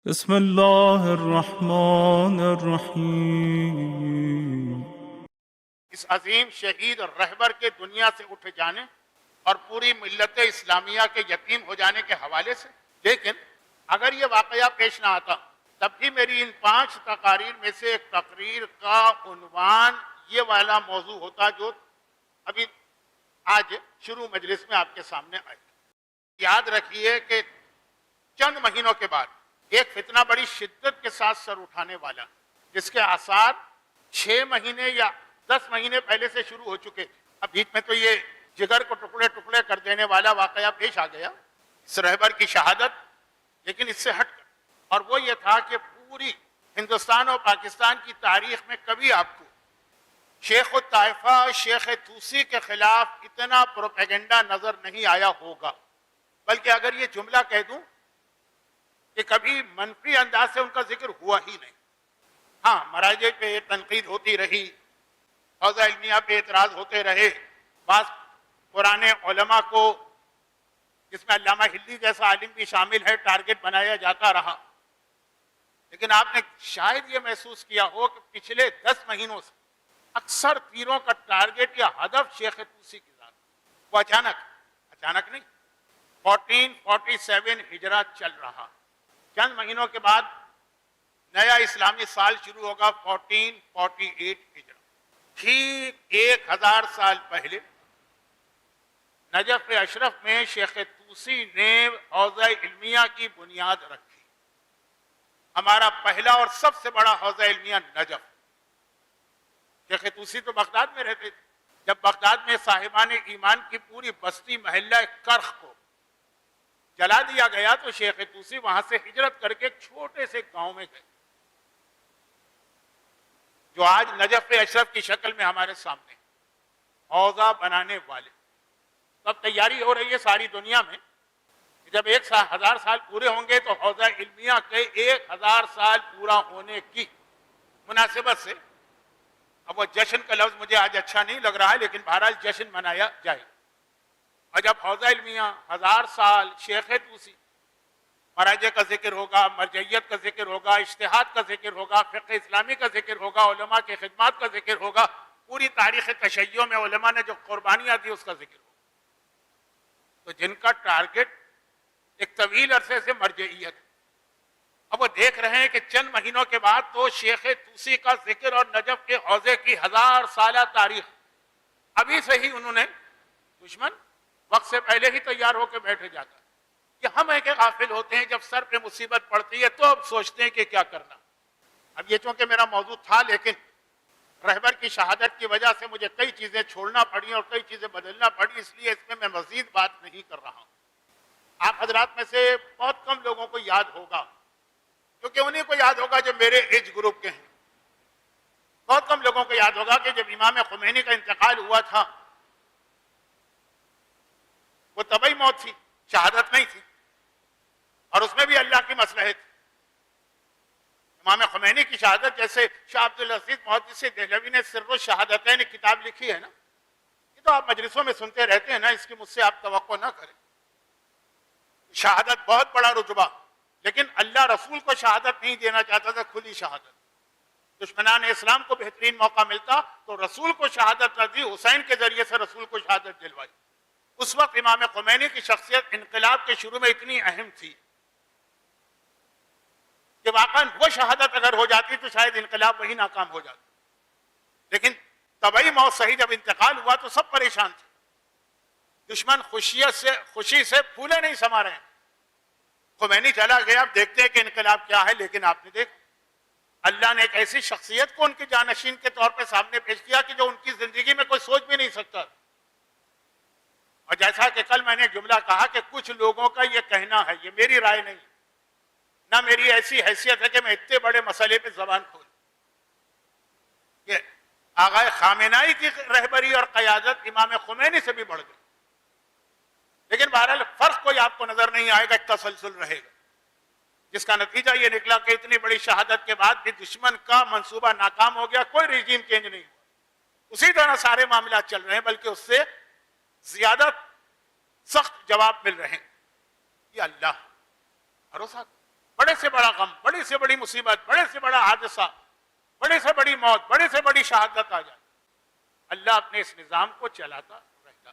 بسم اللہ الرحمن الرحیم۔ اس عظیم شہید اور رہبر کے دنیا سے اٹھ جانے اور پوری ملت اسلامیہ کے یتیم ہو جانے کے حوالے سے، لیکن اگر یہ واقعہ پیش نہ آتا تب بھی میری ان 5 تقاریر میں سے ایک تقریر کا عنوان یہ والا موضوع ہوتا جو ابھی آج شروع مجلس میں آپ کے سامنے آئے۔ یاد رکھیے کہ چند مہینوں کے بعد ایک فتنہ بڑی شدت کے ساتھ سر اٹھانے والا، جس کے آثار 6 مہینے یا 10 مہینے پہلے سے شروع ہو چکے تھے۔ اب بیچ میں تو یہ جگر کو ٹکڑے ٹکڑے کر دینے والا واقعہ پیش آ گیا، اس رہبر کی شہادت، لیکن اس سے ہٹ کر، اور وہ یہ تھا کہ پوری ہندوستان اور پاکستان کی تاریخ میں کبھی آپ کو شیخ الطائفہ شیخ طوسی کے خلاف اتنا پروپیگنڈا نظر نہیں آیا ہوگا، بلکہ اگر یہ جملہ کہہ دوں کہ کبھی منفی انداز سے ان کا ذکر ہوا ہی نہیں۔ ہاں، مراجع پہ تنقید ہوتی رہی، حوزہ علمیہ پہ اعتراض ہوتے رہے، بعض پرانے علماء کو جس میں علامہ ہلی جیسا عالم بھی شامل ہے ٹارگٹ بنایا جاتا رہا، لیکن آپ نے شاید یہ محسوس کیا ہو کہ پچھلے 10 مہینوں سے اکثر تیروں کا ٹارگٹ یا ہدف شیخ طوسی کی ذات، وہ اچانک نہیں، 1447 ہجرہ چل رہا، چند مہینوں کے بعد نیا اسلامی سال شروع ہوگا 1448 ہجرہ، ٹھیک 1000 سال پہلے نجف اشرف میں شیخ طوسی نے حوزہ علمیہ کی بنیاد رکھی۔ ہمارا پہلا اور سب سے بڑا حوزہ علمیہ نجف۔ شیخ طوسی تو بغداد میں رہتے تھے، جب بغداد میں صاحبان ایمان کی پوری بستی محلہ کرخ کو جلا دیا گیا تو شیخ طوسی وہاں سے ہجرت کر کے ایک چھوٹے سے گاؤں میں گئے، جو آج نجف اشرف کی شکل میں ہمارے سامنے حوضہ بنانے والے۔ اب تیاری ہو رہی ہے ساری دنیا میں کہ جب 1000 سال پورے ہوں گے تو حوضہ علمیہ کے 1000 سال پورا ہونے کی مناسبت سے، اب وہ جشن کا لفظ مجھے آج اچھا نہیں لگ رہا ہے، لیکن بہرحال جشن منایا جائے، اور جب حوزہ علمیہ 1000 سال شیخ طوسی، مراجع کا ذکر ہوگا، مرجعیت کا ذکر ہوگا، اجتہاد کا ذکر ہوگا، فقہ اسلامی کا ذکر ہوگا، علماء کے خدمات کا ذکر ہوگا، پوری تاریخ تشیع میں علماء نے جو قربانیاں دی اس کا ذکر ہوگا، تو جن کا ٹارگٹ ایک طویل عرصے سے مرجعیت ہے، اب وہ دیکھ رہے ہیں کہ چند مہینوں کے بعد تو شیخ طوسی کا ذکر اور نجف کے حوزے کی 1000 سالہ تاریخ ابھی سے ہی انہوں نے، دشمن وقت سے پہلے ہی تیار ہو کے بیٹھے جاتا ہے کہ ہم ایک غافل ہوتے ہیں، جب سر پہ مصیبت پڑتی ہے تو اب سوچتے ہیں کہ کیا کرنا۔ اب یہ چونکہ میرا موضوع تھا، لیکن رہبر کی شہادت کی وجہ سے مجھے کئی چیزیں چھوڑنا پڑی اور کئی چیزیں بدلنا پڑی، اس لیے اس میں مزید بات نہیں کر رہا ہوں۔ آپ حضرات میں سے بہت کم لوگوں کو یاد ہوگا، کیونکہ انہیں کو یاد ہوگا جو میرے ایج گروپ کے ہیں، بہت کم لوگوں کو یاد ہوگا کہ جب امام خمینی کا انتقال ہوا تھا، وہ طبعی موت تھی، شہادت نہیں تھی، اور اس میں بھی اللہ کی مصلحت۔ امام خمینی کی شہادت، جیسے شاہ عبدالعزیز محدث دہلوی نے سر الشہادتین کتاب لکھی ہے نا، یہ تو آپ مجلسوں میں سنتے رہتے ہیں نا، اس کی مجھ سے آپ توقع نہ کریں۔ شہادت بہت بڑا رتبہ، لیکن اللہ رسول کو شہادت نہیں دینا چاہتا تھا، کھلی شہادت۔ دشمنان اسلام کو بہترین موقع ملتا تو رسول کو شہادت نہ دی، حسین کے ذریعے سے رسول کو شہادت دلوائی۔ اس وقت امام خمینی کی شخصیت انقلاب کے شروع میں اتنی اہم تھی کہ واقعاً وہ شہادت اگر ہو جاتی تو شاید انقلاب وہی ناکام ہو جاتا، لیکن طبعی موت صحیح جب انتقال ہوا تو سب پریشان تھے، دشمن خوشی سے پھولے نہیں سما رہے ہیں۔ خمینی چلا گیا، اب دیکھتے ہیں کہ انقلاب کیا ہے، لیکن آپ نے دیکھا اللہ نے ایک ایسی شخصیت کو ان کے جانشین کے طور پہ سامنے پیش کیا کہ جو ان کی زندگی میں کوئی سوچ بھی نہیں سکتا۔ اور جیسا کہ کل میں نے جملہ کہا کہ کچھ لوگوں کا یہ کہنا ہے، یہ میری رائے نہیں، نہ میری ایسی حیثیت ہے کہ میں اتنے بڑے مسئلے پہ زبان کھولوں، کہ آغا خامنائی کی رہبری اور قیادت امام خمینی سے بھی بڑھ گئی، لیکن بہرحال فرق کوئی آپ کو نظر نہیں آئے گا، ایک تسلسل رہے گا، جس کا نتیجہ یہ نکلا کہ اتنی بڑی شہادت کے بعد بھی دشمن کا منصوبہ ناکام ہو گیا، کوئی رجیم چینج نہیں ہوا، اسی طرح سارے معاملات چل رہے ہیں، بلکہ اس سے زیادہ سخت جواب مل رہے ہیں۔ یہ اللہ بھروسہ، بڑے سے بڑا غم، بڑی سے بڑی مصیبت، بڑے سے بڑا حادثہ، بڑے سے بڑی موت، بڑے سے بڑی شہادت آ جائے، اللہ اپنے اس نظام کو چلاتا رہتا۔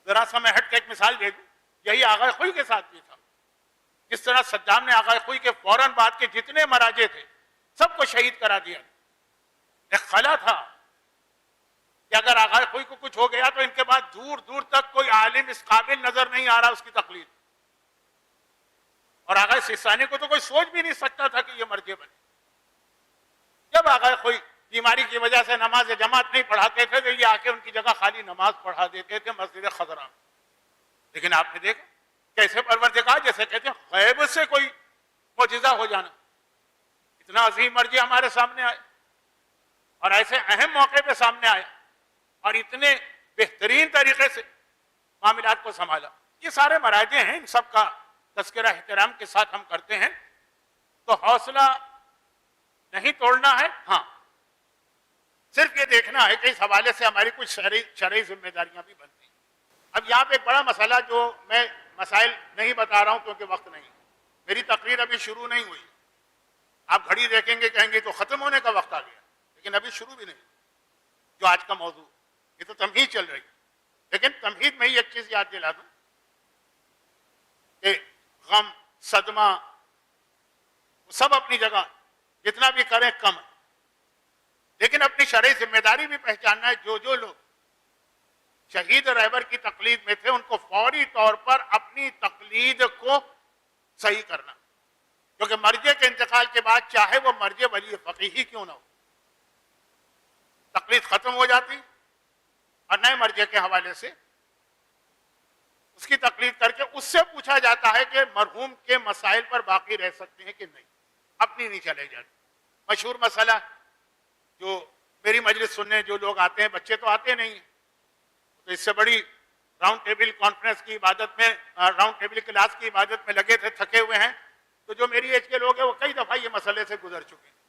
ذرا سا میں ہٹ کے ایک مثال دے دوں، یہی آغا خوئی کے ساتھ بھی تھا۔ جس طرح صدام نے آغا خوئی کے فوراً بعد کے جتنے مراجع تھے سب کو شہید کرا دیا، ایک خلا تھا کہ اگر آغا خوئی کو کچھ ہو گیا تو ان کے بعد دور دور تک کوئی عالم اس قابل نظر نہیں آ رہا اس کی تقلید، اور آغا سیستانی کو تو کوئی سوچ بھی نہیں سکتا تھا کہ یہ مرجع بنے۔ جب آغا خوئی بیماری کی وجہ سے نماز جماعت نہیں پڑھاتے تھے تو یہ آ کے ان کی جگہ خالی نماز پڑھا دیتے تھے مسجد خضرا میں۔ لیکن آپ نے دیکھا کیسے پروردگار، جیسے کہتے ہیں غیب سے کوئی معجزہ ہو جانا، اتنا عظیم مرجع ہمارے سامنے آئے اور ایسے اہم موقع پہ سامنے آیا اور اتنے بہترین طریقے سے معاملات کو سنبھالا۔ یہ سارے مراجع ہیں، ان سب کا تذکرہ احترام کے ساتھ ہم کرتے ہیں، تو حوصلہ نہیں توڑنا ہے، ہاں صرف یہ دیکھنا ہے کہ اس حوالے سے ہماری کچھ شرعی ذمہ داریاں بھی بنتی ہیں۔ اب یہاں پہ ایک بڑا مسئلہ، جو میں مسائل نہیں بتا رہا ہوں کیونکہ وقت نہیں، میری تقریر ابھی شروع نہیں ہوئی، آپ گھڑی دیکھیں گے کہیں گے تو ختم ہونے کا وقت آ گیا، لیکن ابھی شروع بھی نہیں، جو آج کا موضوع یہ تو تمہید چل رہی ہے۔ لیکن تمہید میں ہی ایک چیز یاد دلا دوں کہ غم، صدمہ سب اپنی جگہ، جتنا بھی کریں کم ہے، لیکن اپنی شرعی ذمہ داری بھی پہچاننا ہے۔ جو لوگ شہید رہبر کی تقلید میں تھے ان کو فوری طور پر اپنی تقلید کو صحیح کرنا، کیونکہ مرجع کے انتقال کے بعد چاہے وہ مرجع ولی فقیہ ہی کیوں نہ ہو، تقلید ختم ہو جاتی اور نئے مرجع کے حوالے سے اس کی تقلید کر کے اس سے پوچھا جاتا ہے کہ مرحوم کے مسائل پر باقی رہ سکتے ہیں کہ نہیں، اپنی نہیں چلے جاتی۔ مشہور مسئلہ جو میری مجلس سننے جو لوگ آتے ہیں، بچے تو آتے نہیں ہیں، تو اس سے بڑی راؤنڈ ٹیبل کانفرنس کی عبادت میں، راؤنڈ ٹیبل کلاس کی عبادت میں لگے تھے، تھکے ہوئے ہیں، تو جو میری ایج کے لوگ ہیں وہ کئی دفعہ یہ مسئلے سے گزر چکے ہیں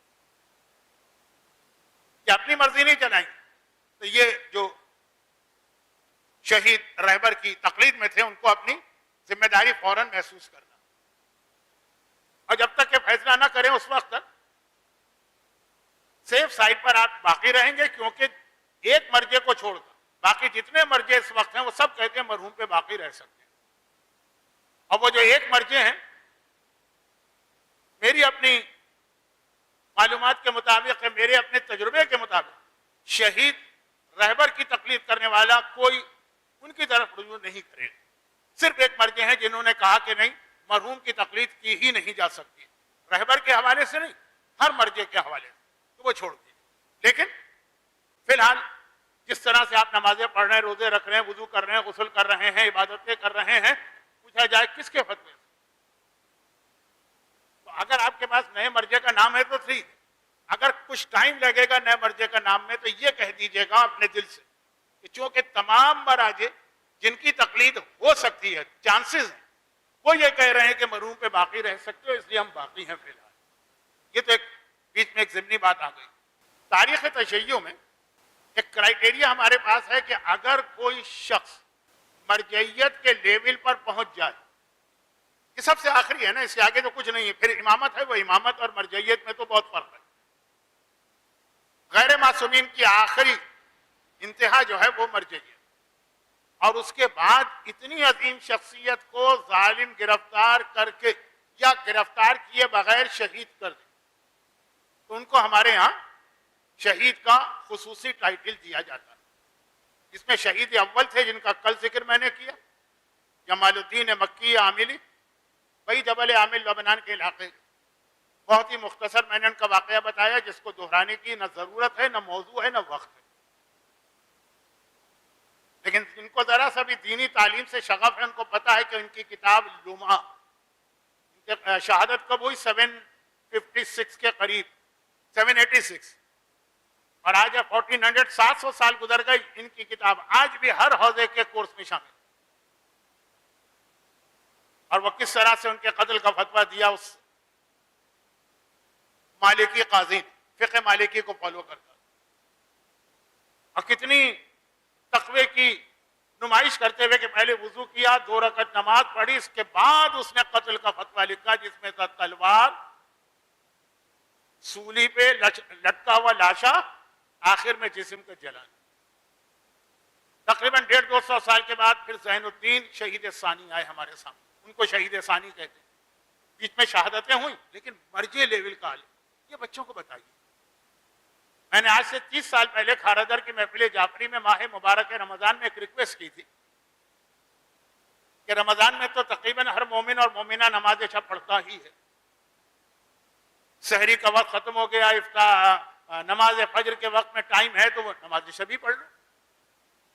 کہ اپنی مرضی نہیں چلائیں، تو یہ جو شہید رہبر کی تقلید میں تھے ان کو اپنی ذمہ داری فوراً محسوس کرنا، اور جب تک کہ فیصلہ نہ کریں اس وقت تک سیف سائڈ پر آپ باقی رہیں گے، کیونکہ ایک مرجع کو چھوڑ کر باقی جتنے مرجع اس وقت ہیں وہ سب کہتے ہیں مرحوم پہ باقی رہ سکتے ہیں، اور وہ جو ایک مرجع ہیں میری اپنی معلومات کے مطابق، میرے اپنے تجربے کے مطابق شہید رہبر کی تقلید کرنے والا کوئی ان کی طرف رجوع نہیں کرے گا۔ صرف ایک مرجع ہیں جنہوں نے کہا کہ نہیں، مرحوم کی تقلید کی ہی نہیں جا سکتی، رہبر کے حوالے سے نہیں، ہر مرجع کے حوالے سے، تو وہ چھوڑ دیے۔ لیکن فی الحال جس طرح سے آپ نمازیں پڑھ رہے ہیں، روزے رکھ رہے ہیں، وضو کر رہے ہیں، غسل کر رہے ہیں، عبادتیں کر رہے ہیں، پوچھا جائے کس کے فتوے سے؟ تو اگر آپ کے پاس نئے مرجع کا نام ہے تو ٹھیک، اگر کچھ ٹائم لگے گا نئے مرجع کا نام میں تو یہ کہہ دیجیے گا اپنے دل سے کہ چونکہ تمام مراجع جن کی تقلید ہو سکتی ہے، چانسز ہیں، وہ یہ کہہ رہے ہیں کہ مرحوم پہ باقی رہ سکتے ہو، اس لیے ہم باقی ہیں فی الحال۔ یہ تو ایک بیچ میں ایک ضمنی بات آ گئی۔ تاریخ تشیع میں ایک کرائیٹیریا ہمارے پاس ہے کہ اگر کوئی شخص مرجعیت کے لیول پر پہنچ جائے، یہ سب سے آخری ہے نا، اس سے آگے تو کچھ نہیں ہے، پھر امامت ہے، وہ امامت اور مرجعیت میں تو بہت فرق ہے۔ غیر معصومین کی آخری انتہا جو ہے وہ مرجعیت، اور اس کے بعد اتنی عظیم شخصیت کو ظالم گرفتار کر کے یا گرفتار کیے بغیر شہید کر دے تو ان کو ہمارے ہاں شہید کا خصوصی ٹائٹل دیا جاتا ہے۔ اس میں شہید اول تھے جن کا کل ذکر میں نے کیا، جمال الدین مکی عاملی، وہی جبل عامل لبنان کے علاقے، بہت ہی مختصر میں نے ان کا واقعہ بتایا جس کو دہرانے کی نہ ضرورت ہے، نہ موضوع ہے، نہ وقت ہے، لیکن ان کو ذرا سا بھی دینی تعلیم سے شغف ہے، ان کو پتا ہے کہ ان کی کتاب لمحہ، شہادت کب ہوئی 756 کے قریب، 786، اور آج 1400، 700 سال گزر گئی، ان کی کتاب آج بھی ہر حوزے کے کورس میں شامل، اور وہ کس طرح سے ان کے قتل کا فتویٰ دیا اس مالکی قاضی نے، فقہ مالکی کو فالو کرتا، اور کتنی تقوی کی نمائش کرتے ہوئے کہ پہلے وضو کیا، 2 رکعت نماز پڑھی، اس کے بعد اس نے قتل کا فتویٰ لکھا جس میں تھا تلوار، سولی پہ لٹکا ہوا لاشا، آخر میں جسم کا جلان۔ تقریباً 150-200 سال کے بعد پھر زین الدین شہید ثانی آئے ہمارے سامنے، ان کو شہید ثانی کہتے ہیں۔ بیچ میں شہادتیں ہوئیں لیکن مرجع لیول کا عالم، یہ بچوں کو بتائیے۔ میں نے آج سے 30 سال پہلے کھارادر کی محفل جعفری میں ماہ مبارک رمضان میں ایک ریکویسٹ کی تھی کہ رمضان میں تو تقریباً ہر مومن اور مومنہ نماز شب پڑھتا ہی ہے، سحری کا وقت ختم ہو گیا، نماز فجر کے وقت میں ٹائم ہے تو وہ نماز شب ہی پڑھ لو،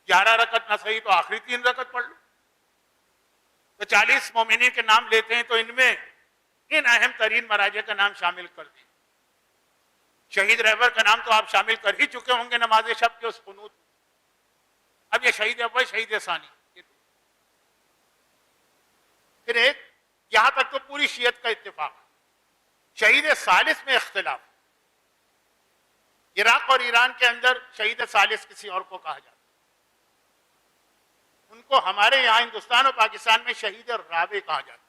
11 رکعت نہ صحیح تو آخری 3 رکعت پڑھ لو۔ تو 40 مومنین کے نام لیتے ہیں تو ان میں ان اہم ترین مراجع کا نام شامل کر دیں۔ شہید رہبر کا نام تو آپ شامل کر ہی چکے ہوں گے نماز شب کے اس قنوت میں۔ اب یہ شہید اول، شہید ثانی، پھر ایک یہاں تک تو پوری شیعت کا اتفاق، شہید ثالث میں اختلاف۔ عراق اور ایران کے اندر شہید ثالث کسی اور کو کہا جاتا ہے، ان کو ہمارے یہاں ہندوستان اور پاکستان میں شہید رابع کہا جاتا ہے،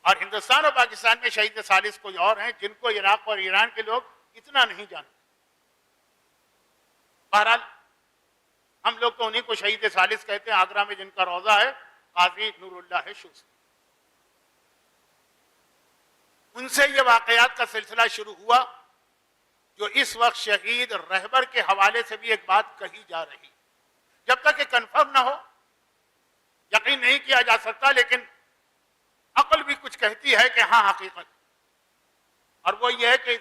اور ہندوستان اور پاکستان میں شہید ثالث کوئی اور ہیں جن کو عراق اور ایران کے لوگ اتنا نہیں جانتے۔ بہرحال ہم لوگ تو انہیں کو شہید ثالث کہتے ہیں، آگرہ میں جن کا روضہ ہے قاضی نور اللہ شوسی، ان سے یہ واقعات کا سلسلہ شروع ہوا جو اس وقت شہید رہبر کے حوالے سے بھی ایک بات کہی جا رہی، جب تک کہ کنفرم نہ ہو یقین نہیں کیا جا سکتا، لیکن عقل بھی کچھ کہتی ہے کہ ہاں حقیقت، اور وہ یہ ہے کہ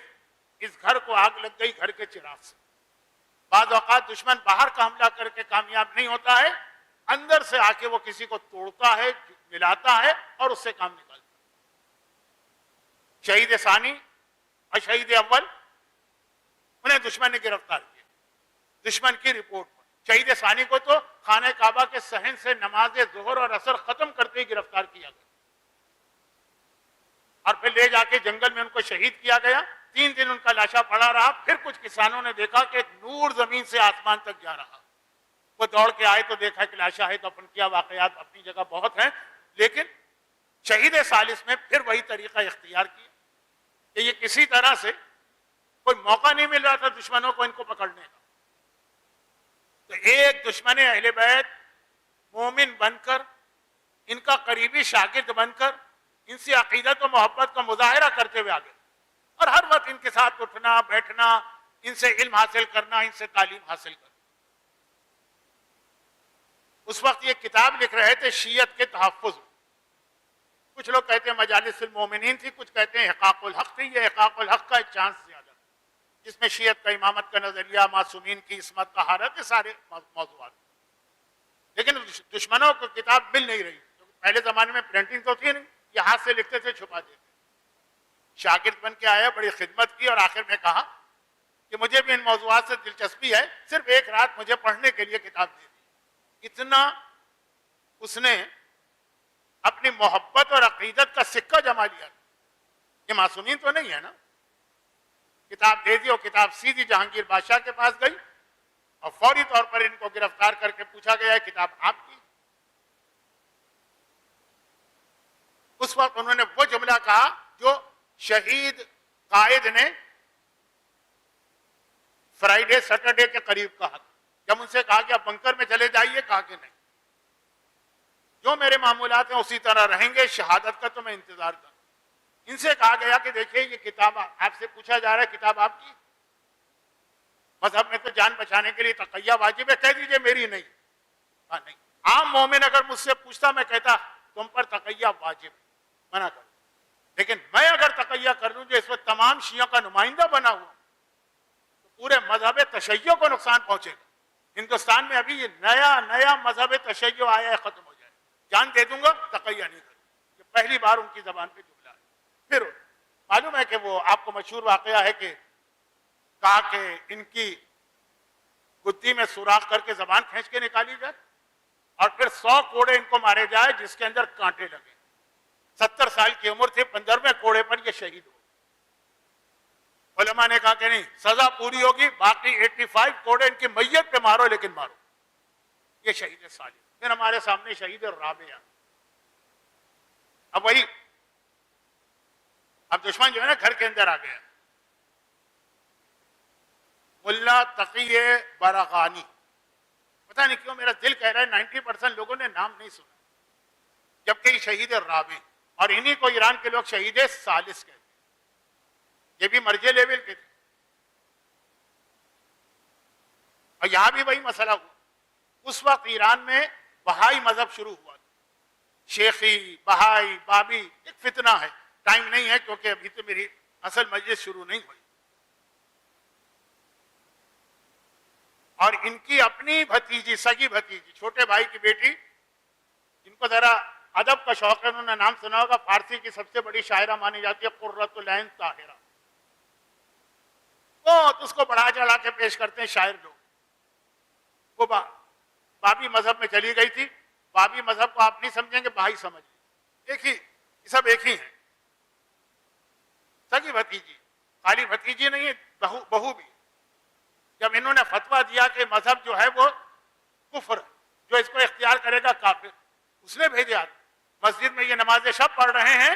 اس گھر کو آگ لگ گئی گھر کے چراغ سے۔ بعض اوقات دشمن باہر کا حملہ کر کے کامیاب نہیں ہوتا ہے، اندر سے آ کے وہ کسی کو توڑتا ہے، ملاتا ہے اور اس سے کام نکالتا ہے۔ شہید ثانی اور شہید اول انہیں دشمن نے گرفتار کیا دشمن کی رپورٹ پر۔ شہید ثانی کو تو خانہ کعبہ کے صحن سے نماز ظہر اور عصر ختم کرتے ہی گرفتار کیا گیا اور پھر لے جا کے جنگل میں ان کو شہید کیا گیا۔ 3 دن ان کا لاشا پڑا رہا، پھر کچھ کسانوں نے دیکھا کہ نور زمین سے آسمان تک جا رہا، وہ دوڑ کے آئے تو دیکھا کہ لاشا ہے، تو اپن کیا واقعات اپنی جگہ بہت ہیں، لیکن شہید ثالث میں پھر وہی طریقہ اختیار کیا کہ یہ کسی طرح سے کوئی موقع نہیں مل رہا تھا دشمنوں کو ان کو پکڑنے کا، تو ایک دشمن اہل بیت مومن بن کر، ان کا قریبی شاگرد بن کر، ان سے عقیدت و محبت کا مظاہرہ کرتے ہوئے آگے، اور ہر وقت ان کے ساتھ اٹھنا بیٹھنا، ان سے علم حاصل کرنا، ان سے تعلیم حاصل کرنا۔ اس وقت یہ کتاب لکھ رہے تھے شیعت کے تحفظ، کچھ لوگ کہتے ہیں مجالس المومنین تھی، کچھ کہتے ہیں حقاق الحق تھی، یہ حقاق الحق کا ایک چانس زیادہ، جس میں شیعت کا امامت کا نظریہ، معصومین کی عصمت، طہارت، یہ سارے موضوعات، لیکن دشمنوں کو کتاب مل نہیں رہی، پہلے زمانے میں پرنٹنگ تو تھی نہیں، یہ ہاتھ سے لکھتے تھے، چھپا دیتے، شاگرد بن کے آیا، بڑی خدمت کی اور آخر میں کہا کہ مجھے بھی ان موضوعات سے دلچسپی ہے، صرف ایک رات مجھے پڑھنے کے لیے کتاب دے دی۔ اتنا اس نے اپنی محبت اور عقیدت کا سکہ جما لیا۔ یہ معصومین تو نہیں ہے نا، کتاب دے دی اور کتاب سیدھی جہانگیر بادشاہ کے پاس گئی اور فوری طور پر ان کو گرفتار کر کے پوچھا گیا ہے کتاب آپ کی؟ اس وقت انہوں نے وہ جملہ کہا جو شہید قائد نے فرائیڈے سیٹرڈے کے قریب کہا، جب ان سے کہا کہ آپ بنکر میں چلے جائیے، کہا کہ نہیں، جو میرے معمولات ہیں اسی طرح رہیں گے، شہادت کا تو میں انتظار کروں۔ ان سے کہا گیا کہ دیکھیں یہ کتاب آپ سے پوچھا جا رہا ہے، کتاب آپ کی؟ مذہب میں تو جان بچانے کے لیے تقیہ واجب ہے، کہہ دیجئے میری نہیں۔ کہا نہیں، عام مومن اگر مجھ سے پوچھتا میں کہتا تم پر تقیہ واجب ہے، منع کر، لیکن میں اگر تقیہ کر لوں جو اس وقت تمام شیعوں کا نمائندہ بنا ہوا تو پورے مذہب تشیع کو نقصان پہنچے گا۔ ہندوستان میں ابھی یہ نیا مذہب تشیع آیا ہے، ختم ہو جائے، جان دے دوں گا تقیہ نہیں کروں، یہ پہلی بار ان کی زبان پہ جملہ ہے۔ پھر معلوم ہے کہ وہ آپ کو مشہور واقعہ ہے کہ کہا کہ ان کی گدی میں سوراخ کر کے زبان کھینچ کے نکالی جائے اور پھر 100 کوڑے ان کو مارے جائے جس کے اندر کانٹے لگے۔ 70 سال کی عمر تھی، 15ویں کوڑے پر یہ شہید ہو۔ علماء نے کہا کہ نہیں، سزا پوری ہوگی، باقی 85 کوڑے ان کی میت پہ مارو، لیکن مارو۔ یہ شہید صالح. پھر ہمارے سامنے شہید رابعہ. اب وہی اب دشمن جو ہے نا گھر کے اندر آ گیا. ملا تقی برغانی. پتہ نہیں کیوں میرا دل کہہ رہا ہے 90% لوگوں نے نام نہیں سنا, جبکہ یہ شہید رابع, اور انہی کو ایران کے لوگ شہید ثالث کہتے ہیں. یہ بھی مرجع لیول کے تھے. اور یہاں بھی وہی مسئلہ ہوا. اس وقت ایران میں بہائی مذہب شروع ہوا تھا. شیخی, بہائی, بابی, ایک فتنہ ہے. ٹائم نہیں ہے کیونکہ ابھی تو میری اصل مجلس شروع نہیں ہوئی. اور ان کی اپنی بھتیجی, سگی بھتیجی, چھوٹے بھائی کی بیٹی, جن کو ذرا ادب کا شوق ہے, انہوں نے نام سنا ہوگا, فارسی کی سب سے بڑی شاعرہ مانی جاتی ہے قرۃ العین طاہرہ. بہت اس کو بڑھا چڑھا کے پیش کرتے ہیں شاعر لوگ. وہ بابی مذہب میں چلی گئی تھی. بابی مذہب کو آپ نہیں سمجھیں گے, بھائی سمجھ لیں, ایک ہی, یہ سب ایک ہی ہیں. سگی بھتیجی, خالی بھتیجی نہیں ہے, بہو بھی. جب انہوں نے فتویٰ دیا کہ مذہب جو ہے وہ کفر, جو اس کو اختیار کرے گا کافر, اس نے بھیجا. مسجد میں یہ نماز شب پڑھ رہے ہیں,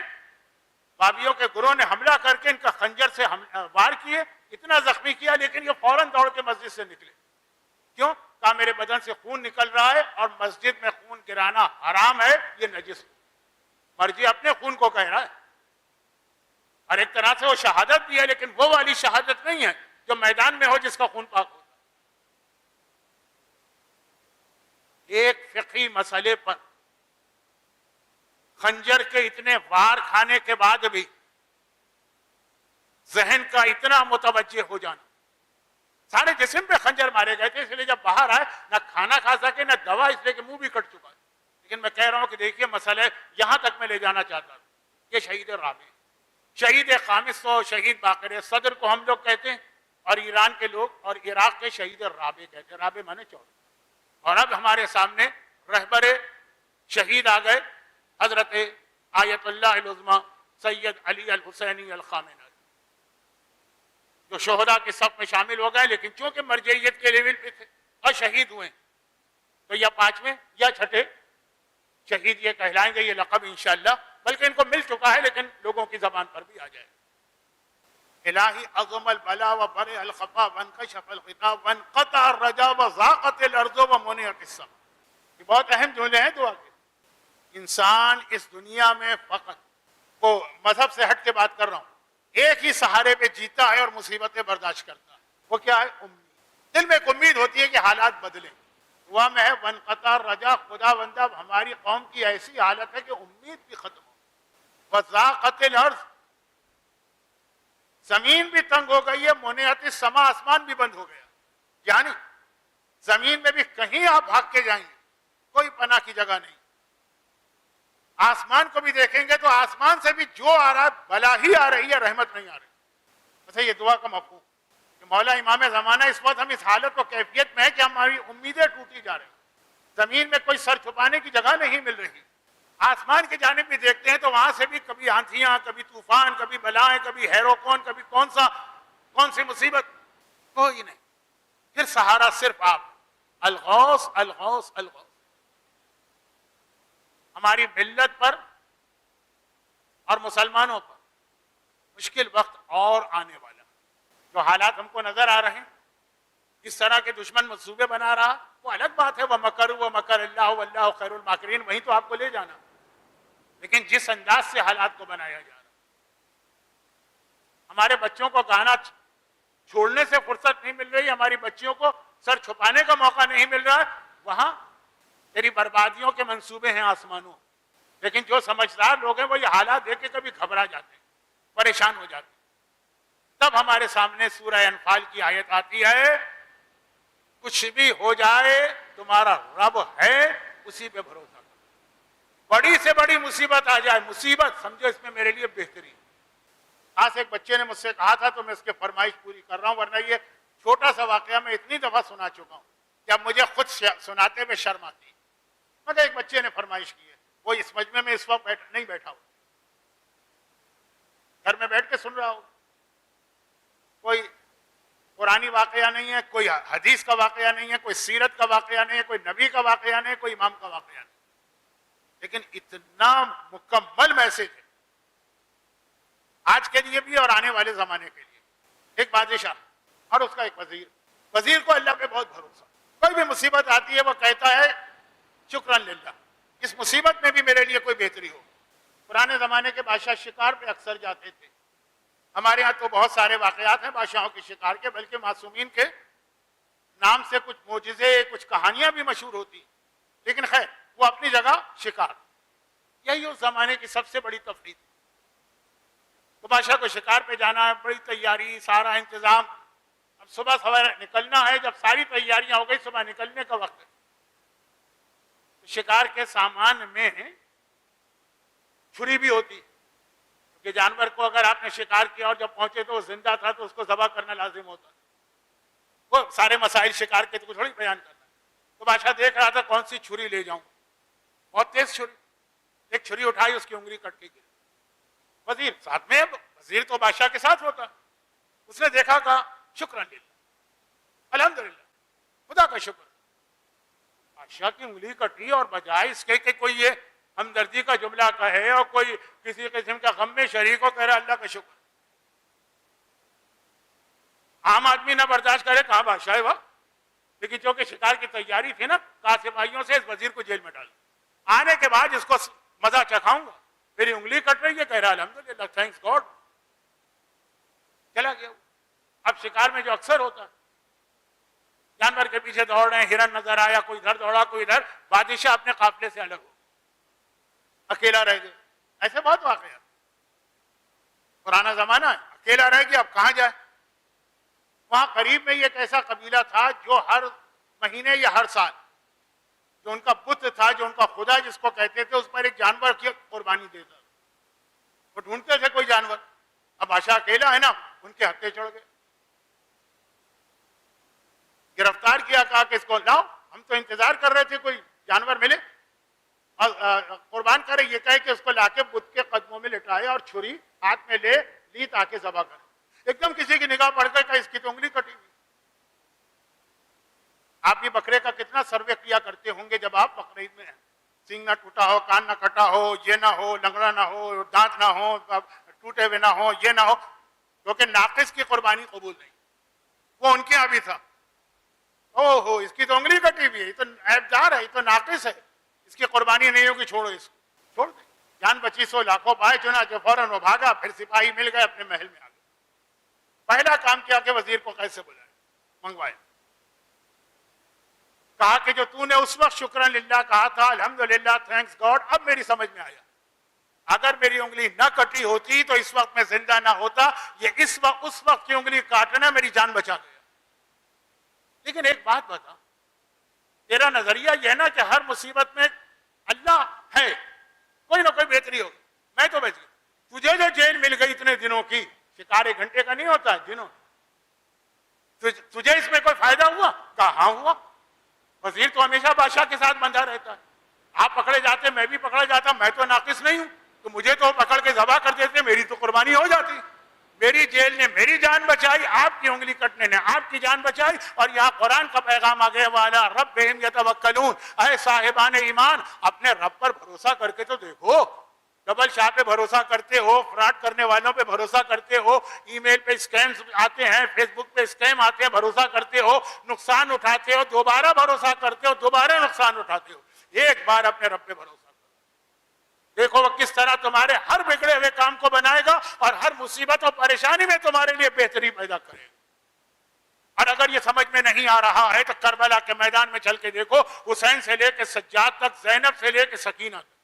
بابیوں کے گروہ نے حملہ کر کے ان کا خنجر سے وار کیے, اتنا زخمی کیا, لیکن یہ فوراً دوڑ کے مسجد سے نکلے. کیوں؟ کہا میرے بدن سے خون نکل رہا ہے اور مسجد میں خون گرانا حرام ہے, یہ نجس. مرجع اپنے خون کو کہہ رہا ہے. اور ایک طرح سے وہ شہادت بھی ہے, لیکن وہ والی شہادت نہیں ہے جو میدان میں ہو جس کا خون پاک ہوتا. ایک فقہی مسئلے پر خنجر کے اتنے وار کھانے کے بعد بھی ذہن کا اتنا متوجہ ہو جانا. سارے جسم پہ خنجر مارے گئے تھے, اس لیے جب باہر آئے نہ کھانا کھا سکے نہ دوا, اس لیے کہ منہ بھی کٹ چکا ہے. لیکن میں کہہ رہا ہوں کہ دیکھیے مسئلہ یہاں تک میں لے جانا چاہتا ہوں. یہ شہید رابع, شہید خامس و شہید باقر صدر کو ہم لوگ کہتے ہیں, اور ایران کے لوگ اور عراق کے شہید رابع کہتے ہیں. رابع مانے 14. اور اب ہمارے سامنے رہبر شہید آ گئے, حضرت آیت اللہ العظمی سید علی الحسینی الخامنئی, جو شہداء کے صف میں شامل ہو گئے, لیکن چونکہ مرجعیت کے لیول پہ تھے اور شہید ہوئے, تو یا 5ویں یا 6ٹھے شہید یہ کہلائیں گے, یہ لقب انشاءاللہ. بلکہ ان کو مل چکا ہے, لیکن لوگوں کی زبان پر بھی آ جائے. الہی عظم البلا و برئ الخفا وانکشف الخطاب وانقطع الرجا وضاقت الارض ومنعت السماء. یہ بہت اہم جملے ہیں دعا کے. انسان اس دنیا میں فقط, وہ مذہب سے ہٹ کے بات کر رہا ہوں, ایک ہی سہارے پہ جیتا ہے اور مصیبتیں برداشت کرتا ہے. وہ کیا ہے؟ امید. دل میں ایک امید ہوتی ہے کہ حالات بدلیں. دعا میں ہے وانقطع الرجا, خدا بندہ ہماری قوم کی ایسی حالت ہے کہ امید بھی ختم ہو. وضاقت الارض, زمین بھی تنگ ہو گئی ہے. منعت السماء, آسمان بھی بند ہو گیا. یعنی زمین میں بھی کہیں آپ بھاگ کے جائیں گے, کوئی پناہ کی جگہ نہیں. آسمان کو بھی دیکھیں گے تو آسمان سے بھی جو آ رہا ہے بلا ہی آ رہی ہے, رحمت نہیں آ رہی. ویسے یہ دعا کا مفہوم کہ مولا امام زمانہ, اس وقت ہم اس حالت و کیفیت میں ہے کہ ہماری امیدیں ٹوٹی جا رہی ہیں. زمین میں کوئی سر چھپانے کی جگہ نہیں مل رہی. آسمان کی جانب بھی دیکھتے ہیں تو وہاں سے بھی کبھی آندھیاں, کبھی طوفان, کبھی بلائیں, کبھی ہیروکون, کبھی کون سی مصیبت, کوئی نہیں. پھر سہارا صرف آپ, الغوث الغوث الغوث. ہماری ملت پر اور مسلمانوں پر مشکل وقت اور آنے والا. جو حالات ہم کو نظر آ رہے ہیں, اس طرح کے دشمن منصوبے بنا رہا, وہ الگ بات ہے. وَمَكَرُوا وَمَكَرَ اللَّهُ وَاللَّهُ خَيْرُ الْمَاكِرِينَ, وہیں تو آپ کو لے جانا. لیکن جس انداز سے حالات کو بنایا جا رہا, ہمارے بچوں کو گانا چھوڑنے سے فرصت نہیں مل رہی, ہماری بچیوں کو سر چھپانے کا موقع نہیں مل رہا, وہاں تیری بربادیوں کے منصوبے ہیں آسمانوں. لیکن جو سمجھدار لوگ ہیں وہ یہ حالات دیکھ کے کبھی گھبرا جاتے ہیں, پریشان ہو جاتے ہیں. تب ہمارے سامنے سورہ انفال کی آیت آتی ہے, کچھ بھی ہو جائے تمہارا رب ہے, اسی پہ بھروسہ کرو. بڑی سے بڑی مصیبت آ جائے, مصیبت سمجھو اس میں میرے لیے بہترین. خاص ایک بچے نے مجھ سے کہا تھا تو میں اس کی فرمائش پوری کر رہا ہوں, ورنہ یہ چھوٹا سا واقعہ میں اتنی دفعہ سنا چکا ہوں کہ اب مجھے خود سناتے ہوئے شرم آتی ہے. مگر ایک بچے نے فرمائش کی ہے, وہ اس مجمع میں اس وقت نہیں بیٹھا ہو, گھر میں بیٹھ کے سن رہا ہو, قرآنی واقعہ نہیں ہے، کوئی حدیث کا واقعہ نہیں ہے، کوئی سیرت کا واقعہ نہیں ہے، کوئی نبی کا واقعہ نہیں ہے، کوئی امام کا واقعہ نہیں، لیکن اتنا مکمل میسج ہے آج کے لیے بھی اور آنے والے زمانے کے لیے۔ ایک بادشاہ اور اس کا ایک وزیر کو اللہ پہ بہت بھروسہ، کوئی بھی مصیبت آتی ہے وہ کہتا ہے شکران للہ، اس مصیبت میں بھی میرے لیے کوئی بہتری ہو۔ پرانے زمانے کے بادشاہ شکار پہ اکثر جاتے تھے، ہمارے ہاں تو بہت سارے واقعات ہیں بادشاہوں کے شکار کے، بلکہ معصومین کے نام سے کچھ معجزے، کچھ کہانیاں بھی مشہور ہوتی، لیکن خیر وہ اپنی جگہ شکار، یہی اس زمانے کی سب سے بڑی تفریح تھی۔ تو بادشاہ کو شکار پہ جانا ہے، بڑی تیاری، سارا انتظام، اب صبح سویرے نکلنا ہے، جب ساری تیاریاں ہو گئی صبح نکلنے کا وقت ہے، شکار کے سامان میں چھری بھی ہوتی کہ جانور کو اگر آپ نے شکار کیا اور جب پہنچے تو وہ زندہ تھا تو اس کو ذبح کرنا لازم ہوتا، وہ سارے مسائل شکار کے تو تھوڑی بیان کرنا۔ تو بادشاہ دیکھ رہا تھا کون سی چھری لے جاؤں، بہت تیز چھری، ایک چھری اٹھائی اس کی انگلی کٹ کے گری، وزیر ساتھ میں، وزیر تو بادشاہ کے ساتھ ہوتا، اس نے دیکھا کہا شکران للہ، الحمدللہ، خدا کا شکر۔ بادشاہ کی انگلی کٹی اور بجائے اس کے کہ کوئی یہ ہمدردی کا جملہ کہے اور کوئی کسی قسم کا غم میں شریک ہو، کہہ رہا اللہ کا شکر۔ عام آدمی نہ برداشت کرے، کہاں بادشاہ ہے وہ، لیکن چونکہ شکار کی تیاری تھی نا، کہا سپاہیوں سے اس وزیر کو جیل میں ڈال، آنے کے بعد اس کو مزہ چکھاؤں گا، میری انگلی کٹ رہی ہے، کہہ رہا الحمدللہ، تھینکس گاڈ، چلا گیا۔ اب شکار میں جو اکثر ہوتا ہے، جانور کے پیچھے دوڑ رہے ہیں، ہرن نظر آیا، کوئی ادھر دوڑا کوئی ادھر، بادشاہ اپنے قافلے سے الگ ہو، اکیلا رہ گیا، ایسے بہت واقعات۔ پرانا زمانہ ہے، اکیلا رہ گیا، اب کہاں جائے؟ وہاں قریب میں ایک ایسا قبیلہ تھا جو ہر مہینے یا ہر سال جو ان کا بت تھا، جو ان کا خدا جس کو کہتے تھے، اس پر ایک جانور کی قربانی دیتا، وہ ڈھونڈتے تھے کوئی جانور، اب بادشاہ اکیلا ہے نا، ان کے ہتھے چڑھ گئے، گرفتار کیا، کہا کہ اس کو لاؤ، ہم تو انتظار کر رہے تھے کوئی جانور ملے اور قربان کرے، یہ کہے کہ اس کو لا کے بت کے قدموں میں لٹائے اور چھری ہاتھ میں لی تاکہ ذبح کرے، ایک دم کسی کی نگاہ پڑ گئی کہ اس کی تو انگلی کٹی ہوئی۔ آپ بھی بکرے کا کتنا سروے کیا کرتے ہوں گے جب آپ بقرعید میں ہیں، سینگ نہ ٹوٹا ہو، کان نہ کٹا ہو، یہ نہ ہو، لنگڑا نہ ہو، دانت نہ ہو، ٹوٹے ہوئے نہ ہو، یہ نہ ہو، کیونکہ ناقص کی قربانی قبول نہیں، وہ ان کے یہاں بھی تھا، او ہو اس کی تو انگلی کٹی ہوئی ہے، یہ تو عیب دار ہے، یہ تو ناقص ہے، اس کی قربانی نہیں ہوگی، چھوڑو اس کو، چھوڑ دیں، جان بچی سو لاکھوں پائے، چنانچہ فوراً وہ بھاگا، پھر سپاہی مل گئے، اپنے محل میں آ گئے۔ پہلا کام کیا کہ وزیر کو کیسے بلائے، منگوائے، کہا کہ جو تو نے اس وقت شکران للہ کہا تھا، الحمدللہ، تھینکس گاڈ، اب میری سمجھ میں آیا، اگر میری انگلی نہ کٹی ہوتی تو اس وقت میں زندہ نہ ہوتا، یہ اس وقت کی انگلی کاٹنا میری جان بچا گیا۔ لیکن ایک بات بتا، تیرا نظریہ یہ نا کہ ہر مصیبت میں اللہ ہے، کوئی نہ کوئی بہتری ہوگی، میں تو بچ گیا، تجھے جو جیل مل گئی اتنے دنوں کی، شکار 1 گھنٹے کا نہیں ہوتا، دنوں، تجھے اس میں کوئی فائدہ ہوا؟ کہا ہاں ہوا، وزیر تو ہمیشہ بادشاہ کے ساتھ بندھا رہتا ہے، آپ پکڑے جاتے میں بھی پکڑا جاتا، میں تو ناقص نہیں ہوں، تو مجھے تو پکڑ کے ذبح کر دیتے، میری تو قربانی ہو جاتی، میری جیل نے میری جان بچائی، آپ کی انگلی کٹنے نے آپ کی جان بچائی۔ اور یہاں قرآن کا پیغام آ گیا، وَعَلَىٰ رَبِّهِمْ يَتَوَكَّلُونَ، اے صاحبان ایمان، اپنے رب پر بھروسہ کر کے تو دیکھو، ڈبل شاہ پہ بھروسہ کرتے ہو، فراڈ کرنے والوں پہ بھروسہ کرتے ہو، ای میل پہ اسکیمز آتے ہیں، فیس بک پہ اسکیم آتے ہیں، بھروسہ کرتے ہو، نقصان اٹھاتے ہو، دوبارہ بھروسہ کرتے ہو، دوبارہ نقصان اٹھاتے ہو، ایک بار اپنے رب پہ بھروسہ کرو، دیکھو وہ کس طرح تمہارے ہر بگڑے ہوئے کام کو بنائے گا اور ہر مصیبت اور پریشانی میں تمہارے لیے بہتری پیدا کرے گا۔ اور اگر یہ سمجھ میں نہیں آ رہا ہے تو کربلا کے میدان میں چل کے دیکھو، حسین سے لے کے سجاد تک، زینب سے لے کے سکینہ تک،